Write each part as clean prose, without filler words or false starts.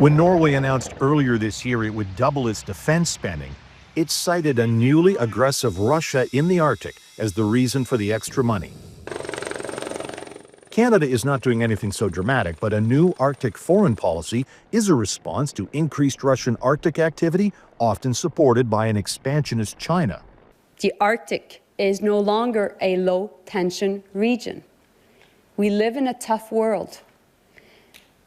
When Norway announced earlier this year it would double its defense spending, it cited a newly aggressive Russia in the Arctic as the reason for the extra money. Canada is not doing anything so dramatic, but a new Arctic foreign policy is a response to increased Russian Arctic activity, often supported by an expansionist China. The Arctic is no longer a low-tension region. We live in a tough world,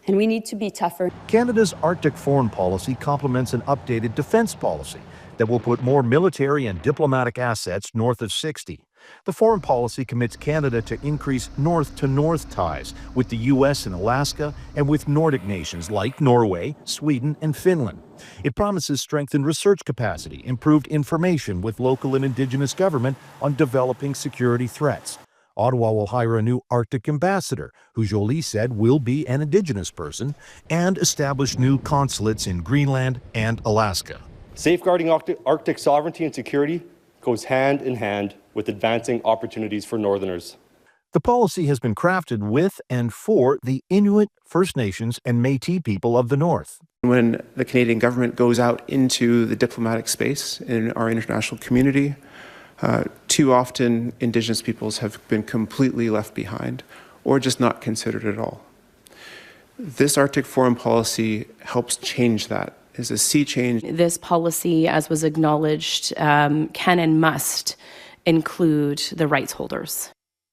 and we need to be tougher. Canada's Arctic foreign policy complements an updated defense policy that will put more military and diplomatic assets north of 60. The foreign policy commits Canada to increase north-to-north ties with the U.S. and Alaska and with Nordic nations like Norway, Sweden, and Finland. It promises strengthened research capacity, improved information with local and Indigenous government on developing security threats. Ottawa will hire a new Arctic ambassador, who Joly said will be an Indigenous person, and establish new consulates in Greenland and Alaska. Safeguarding Arctic sovereignty and security goes hand in hand with advancing opportunities for Northerners. The policy has been crafted with and for the Inuit, First Nations, and Métis people of the North. When the Canadian government goes out into the diplomatic space in our international community, too often Indigenous peoples have been completely left behind or just not considered at all. This Arctic foreign policy helps change that. It's a sea change. This policy, as was acknowledged, can and must include the rights holders.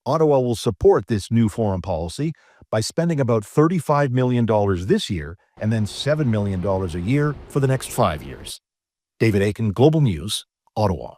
Ottawa will support this new foreign policy by spending about $35 million this year and then $7 million a year for the next 5 years. David Akin, Global News, Ottawa.